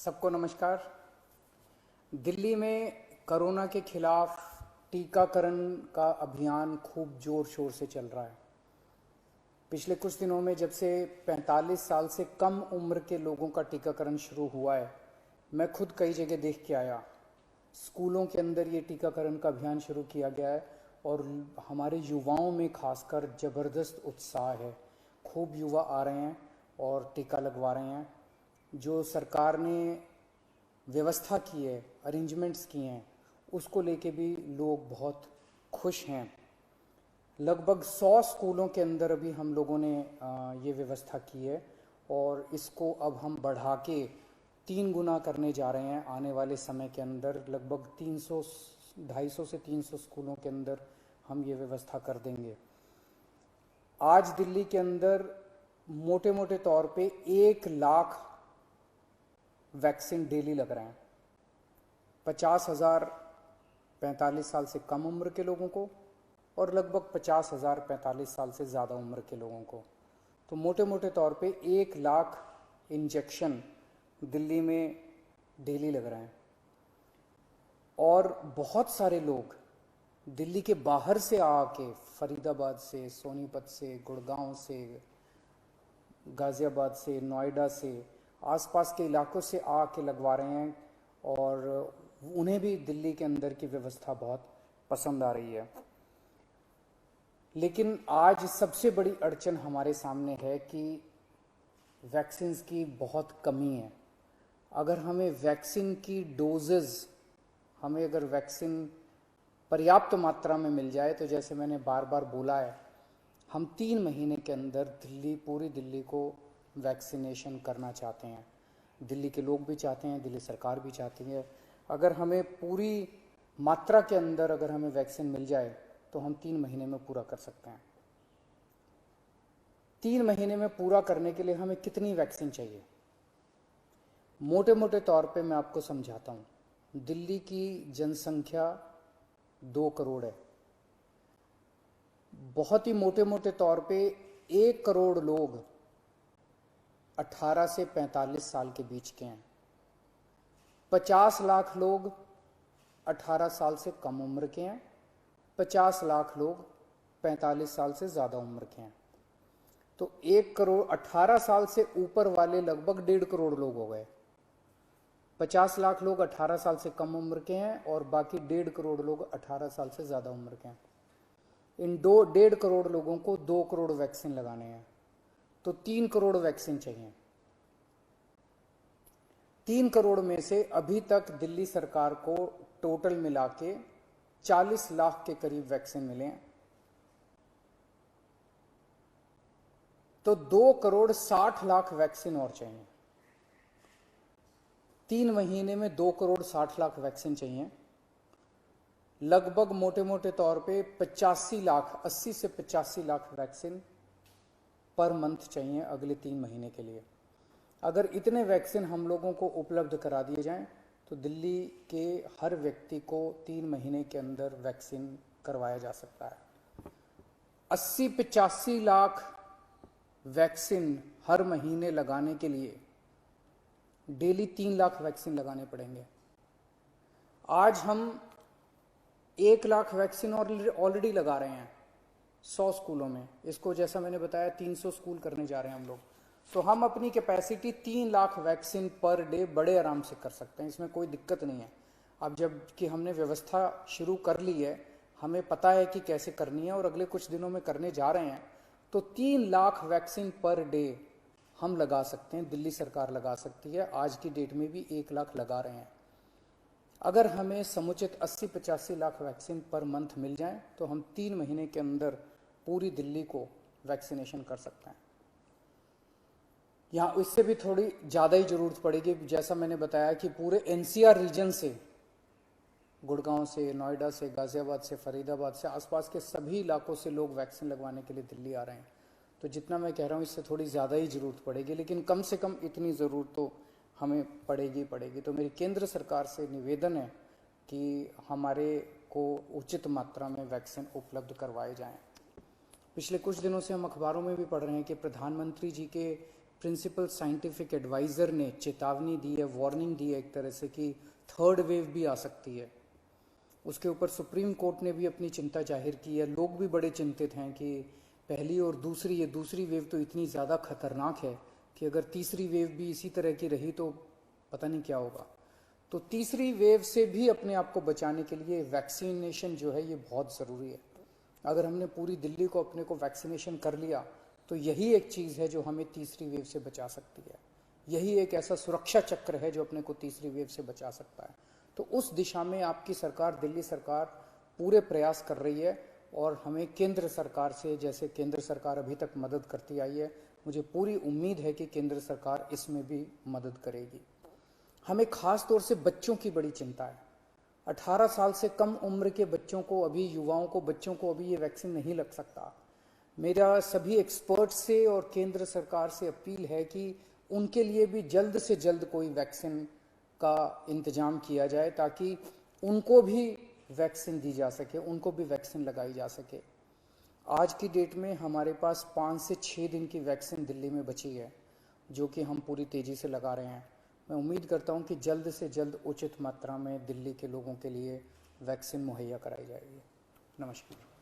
सबको नमस्कार। दिल्ली में कोरोना के खिलाफ टीकाकरण का अभियान खूब जोर शोर से चल रहा है। पिछले कुछ दिनों में जब से 45 साल से कम उम्र के लोगों का टीकाकरण शुरू हुआ है, मैं खुद कई जगह देख के आया। स्कूलों के अंदर ये टीकाकरण का अभियान शुरू किया गया है और हमारे युवाओं में खासकर ज़बरदस्त उत्साह है। खूब युवा आ रहे हैं और टीका लगवा रहे हैं। जो सरकार ने व्यवस्था की है, अरेंजमेंट्स किए हैं, उसको लेके भी लोग बहुत खुश हैं। लगभग 100 स्कूलों के अंदर अभी हम लोगों ने ये व्यवस्था की है और इसको अब हम बढ़ा के 3 गुना करने जा रहे हैं आने वाले समय के अंदर। लगभग 250 से 300 स्कूलों के अंदर हम ये व्यवस्था कर देंगे। आज दिल्ली के अंदर मोटे मोटे तौर पे 1 लाख वैक्सीन डेली लग रहे हैं। 50,000 45 साल से कम उम्र के लोगों को और लगभग 50,000 45 साल से ज़्यादा उम्र के लोगों को। तो मोटे मोटे तौर पे 1 लाख इंजेक्शन दिल्ली में डेली लग रहे हैं। और बहुत सारे लोग दिल्ली के बाहर से आके, फरीदाबाद से, सोनीपत से, गुड़गांव से, गाज़ियाबाद से, नोएडा से, आसपास के इलाकों से आके लगवा रहे हैं और उन्हें भी दिल्ली के अंदर की व्यवस्था बहुत पसंद आ रही है। लेकिन आज सबसे बड़ी अड़चन हमारे सामने है कि वैक्सीन्स की बहुत कमी है। अगर हमें वैक्सीन की डोजेज़, हमें अगर वैक्सीन पर्याप्त मात्रा में मिल जाए तो जैसे मैंने बार बार बोला है, हम 3 महीने के अंदर पूरी दिल्ली को वैक्सीनेशन करना चाहते हैं। दिल्ली के लोग भी चाहते हैं, दिल्ली सरकार भी चाहती है। अगर हमें पूरी मात्रा के अंदर अगर हमें वैक्सीन मिल जाए तो हम 3 महीने में पूरा कर सकते हैं। 3 महीने में पूरा करने के लिए हमें कितनी वैक्सीन चाहिए? मोटे मोटे तौर पे मैं आपको समझाता हूँ। दिल्ली की जनसंख्या 2 करोड़ है। बहुत ही मोटे मोटे तौर पे 1 करोड़ लोग 18 से 45 साल के बीच के हैं। 50 लाख लोग 18 साल से कम उम्र के हैं। 50 लाख लोग 45 साल से ज़्यादा उम्र के हैं। तो 1 करोड़ 18 साल से ऊपर वाले लगभग 1.5 करोड़ लोग हो गए। 50 लाख लोग 18 साल से कम उम्र के हैं और बाकी 1.5 करोड़ लोग 18 साल से ज़्यादा उम्र के हैं। इन 1.5 करोड़ लोगों को 2 करोड़ वैक्सीन लगाने हैं, तो 3 करोड़ वैक्सीन चाहिए। 3 करोड़ में से अभी तक दिल्ली सरकार को टोटल मिला के 40 लाख के करीब वैक्सीन मिले हैं। तो 2 करोड़ 60 लाख वैक्सीन और चाहिए। 3 महीने में 2 करोड़ 60 लाख वैक्सीन चाहिए। लगभग मोटे मोटे तौर पे 85 लाख, 80 से 85 लाख वैक्सीन पर मंथ चाहिए अगले 3 महीने के लिए। अगर इतने वैक्सीन हम लोगों को उपलब्ध करा दिए जाएं तो दिल्ली के हर व्यक्ति को 3 महीने के अंदर वैक्सीन करवाया जा सकता है। 80-85 लाख वैक्सीन हर महीने लगाने के लिए डेली 3 लाख वैक्सीन लगाने पड़ेंगे। आज हम 1 लाख वैक्सीन ऑलरेडी लगा रहे हैं 100 स्कूलों में। इसको जैसा मैंने बताया 300 स्कूल करने जा रहे हैं हम लोग। तो हम अपनी capacity 3 lakh vaccine per day बड़े आराम से कर सकते हैं, इसमें कोई दिक्कत नहीं है। अब जब कि हमने व्यवस्था शुरू कर ली है, हमें पता है कि कैसे करनी है और अगले कुछ दिनों में करने जा रहे हैं, तो 3 लाख वैक्सीन पर डे हम लगा सकते हैं, दिल्ली सरकार लगा सकती है। आज की डेट में भी 1 लाख लगा रहे हैं। अगर हमें समुचित 80-85 लाख वैक्सीन पर मंथ मिल जाए तो हम 3 महीने के अंदर पूरी दिल्ली को वैक्सीनेशन कर सकते हैं। यहाँ इससे भी थोड़ी ज़्यादा ही ज़रूरत पड़ेगी। जैसा मैंने बताया कि पूरे एनसीआर रीजन से, गुड़गांव से, नोएडा से, गाज़ियाबाद से, फरीदाबाद से, आसपास के सभी इलाकों से लोग वैक्सीन लगवाने के लिए दिल्ली आ रहे हैं। तो जितना मैं कह रहा हूँ इससे थोड़ी ज़्यादा ही ज़रूरत पड़ेगी, लेकिन कम से कम इतनी ज़रूरत तो हमें पड़ेगी। तो मेरी केंद्र सरकार से निवेदन है कि हमारे को उचित मात्रा में वैक्सीन उपलब्ध करवाए जाएं। पिछले कुछ दिनों से हम अखबारों में भी पढ़ रहे हैं कि प्रधानमंत्री जी के प्रिंसिपल साइंटिफिक एडवाइज़र ने चेतावनी दी है, वार्निंग दी है एक तरह से कि थर्ड वेव भी आ सकती है। उसके ऊपर सुप्रीम कोर्ट ने भी अपनी चिंता जाहिर की है। लोग भी बड़े चिंतित हैं कि पहली और दूसरी, ये दूसरी वेव तो इतनी ज़्यादा खतरनाक है कि अगर तीसरी वेव भी इसी तरह की रही तो पता नहीं क्या होगा। तो तीसरी वेव से भी अपने आप को बचाने के लिए वैक्सीनेशन जो है ये बहुत ज़रूरी है। अगर हमने पूरी दिल्ली को अपने को वैक्सीनेशन कर लिया तो यही एक चीज़ है जो हमें तीसरी वेव से बचा सकती है। यही एक ऐसा सुरक्षा चक्र है जो अपने को तीसरी वेव से बचा सकता है। तो उस दिशा में आपकी सरकार, दिल्ली सरकार पूरे प्रयास कर रही है और हमें केंद्र सरकार से, जैसे केंद्र सरकार अभी तक मदद करती आई है, मुझे पूरी उम्मीद है कि केंद्र सरकार इसमें भी मदद करेगी। हमें खास तौर से बच्चों की बड़ी चिंता है। 18 साल से कम उम्र के बच्चों को, अभी युवाओं को, बच्चों को अभी ये वैक्सीन नहीं लग सकता। मेरा सभी एक्सपर्ट से और केंद्र सरकार से अपील है कि उनके लिए भी जल्द से जल्द कोई वैक्सीन का इंतजाम किया जाए ताकि उनको भी वैक्सीन दी जा सके, उनको भी वैक्सीन लगाई जा सके। आज की डेट में हमारे पास 5 से 6 दिन की वैक्सीन दिल्ली में बची है, जो कि हम पूरी तेज़ी से लगा रहे हैं। मैं उम्मीद करता हूं कि जल्द से जल्द उचित मात्रा में दिल्ली के लोगों के लिए वैक्सीन मुहैया कराई जाएगी। नमस्कार।